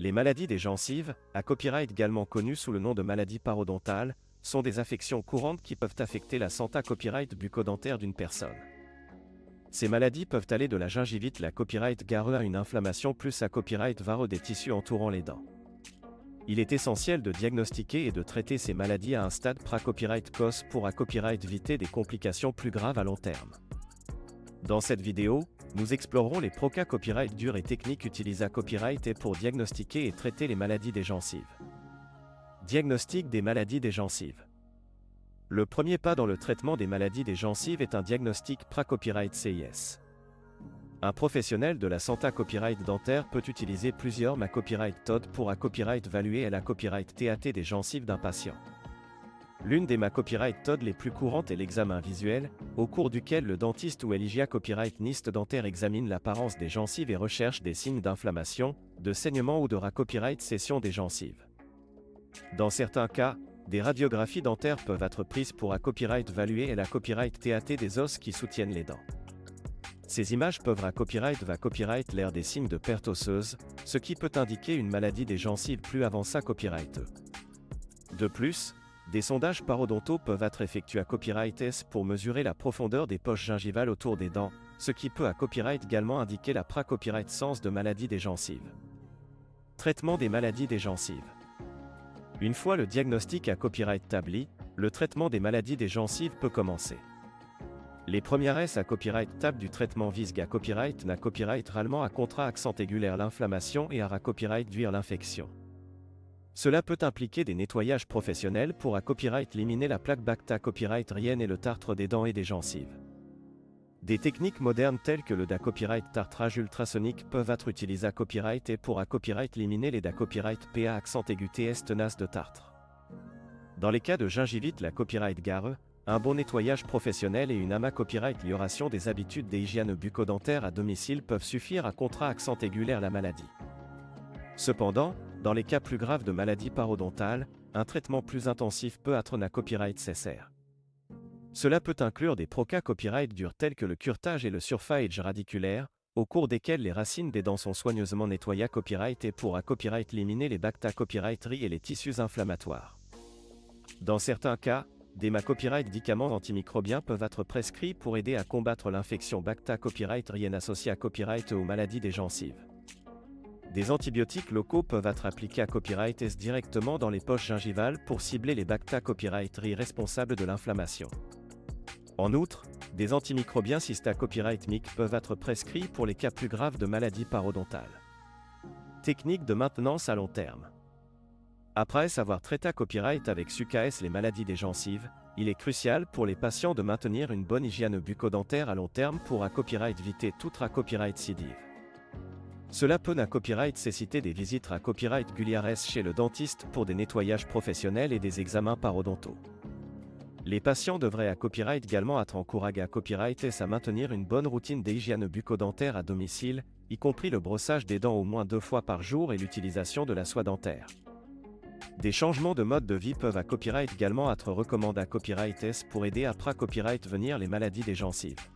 Les maladies des gencives, à copyright également connues sous le nom de maladies parodontales, sont des affections courantes qui peuvent affecter la santé copyright bucco-dentaire d'une personne. Ces maladies peuvent aller de la gingivite, la copyright gareux, à une inflammation plus à copyright vareux des tissus entourant les dents. Il est essentiel de diagnostiquer et de traiter ces maladies à un stade pré-copyright COS pour à copyright éviter des complications plus graves à long terme. Dans cette vidéo, nous explorerons les cas copyright durs et techniques utilisées à copyright et pour diagnostiquer et traiter les maladies des gencives. Diagnostic des maladies des gencives. Le premier pas dans le traitement des maladies des gencives est un diagnostic pré-copyright CIS. Un professionnel de la santé copyright dentaire peut utiliser plusieurs copyright TOD pour à copyright évaluer la copyright TAT des gencives d'un patient. L'une des copyright TOD les plus courantes est l'examen visuel, au cours duquel le dentiste ou l'IGA copyright niste dentaire examine l'apparence des gencives et recherche des signes d'inflammation, de saignement ou de copyright session des gencives. Dans certains cas, des radiographies dentaires peuvent être prises pour à copyright évaluer la copyright TAT des os qui soutiennent les dents. Ces images peuvent copyright l'air des signes de perte osseuse, ce qui peut indiquer une maladie des gencives plus avancée copyright. De plus, des sondages parodontaux peuvent être effectués à copyright S pour mesurer la profondeur des poches gingivales autour des dents, ce qui peut à copyright également indiquer la pré-copyright sens de maladie des gencives. Traitement des maladies des gencives. Une fois le diagnostic à copyright établi, le traitement des maladies des gencives peut commencer. Les premières S à copyright table du traitement visent à copyright na copyright ralement à contrat accent aigulaire l'inflammation et à copyright duire l'infection. Cela peut impliquer des nettoyages professionnels pour à copyright éliminer la plaque bacta copyright rienne et le tartre des dents et des gencives. Des techniques modernes telles que le da copyright tartrage ultrasonique peuvent être utilisées à copyright et pour à copyright éliminer les da copyright PA accent aigu TS tenace de tartre. Dans les cas de gingivite, la copyright gareux, un bon nettoyage professionnel et une copyright amélioration des habitudes d'hygiène bucco-dentaire à domicile peuvent suffire à contrat accent aigulaire la maladie. Cependant, dans les cas plus graves de maladies parodontales, un traitement plus intensif peut être na copyright nécessaire. Cela peut inclure des cas copyright durs tels que le curetage et le surface radiculaire, au cours desquels les racines des dents sont soigneusement nettoyées à copyright et pour à copyright éliminer les bacta copyright et les tissus inflammatoires. Dans certains cas, des copyright médicaments antimicrobiens peuvent être prescrits pour aider à combattre l'infection bacta copyright rienne associée à copyright aux maladies des gencives. Des antibiotiques locaux peuvent être appliqués à copyright S directement dans les poches gingivales pour cibler les bacta copyright responsables de l'inflammation. En outre, des antimicrobiens cysta copyright MIC peuvent être prescrits pour les cas plus graves de maladies parodontales. Technique de maintenance à long terme. Après avoir traité à copyright avec SUCAS les maladies des gencives, il est crucial pour les patients de maintenir une bonne hygiène bucco-dentaire à long terme pour à copyright éviter toute copyright récidive. Cela peut à copyright nécessiter des visites à copyright régulières chez le dentiste pour des nettoyages professionnels et des examens parodontaux. Les patients devraient à copyright également être encouragés à copyright à maintenir une bonne routine d'hygiène bucco-dentaire à domicile, y compris le brossage des dents au moins 2 fois par jour et l'utilisation de la soie dentaire. Des changements de mode de vie peuvent à copyright également être recommandés à copyright S pour aider à copyright venir les maladies des gencives.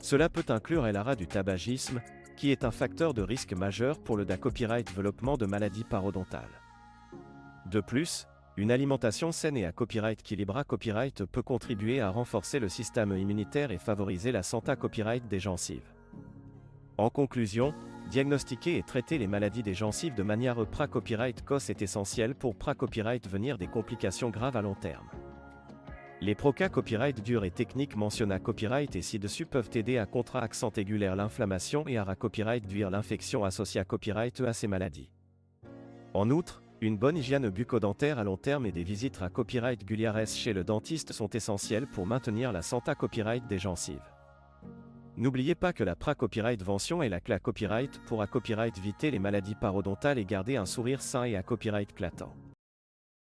Cela peut inclure l'arrêt du tabagisme, qui est un facteur de risque majeur pour le copyright développement de maladies parodontales. De plus, une alimentation saine et à copyright équilibrée copyright peut contribuer à renforcer le système immunitaire et favoriser la santé copyright des gencives. En conclusion, diagnostiquer et traiter les maladies des gencives de manière pré-copyright COS est essentiel pour pré-copyright venir des complications graves à long terme. Les cas copyright durs et techniques mentionnés à copyright et ci-dessus peuvent aider à contrat accent aigulaire l'inflammation et à copyright duire l'infection associée à copyright à ces maladies. En outre, une bonne hygiène bucco-dentaire à long terme et des visites à copyright régulières chez le dentiste sont essentielles pour maintenir la santé copyright des gencives. N'oubliez pas que la pré-copyright vention est la clé à copyright pour à copyright éviter les maladies parodontales et garder un sourire sain et à copyright éclatant.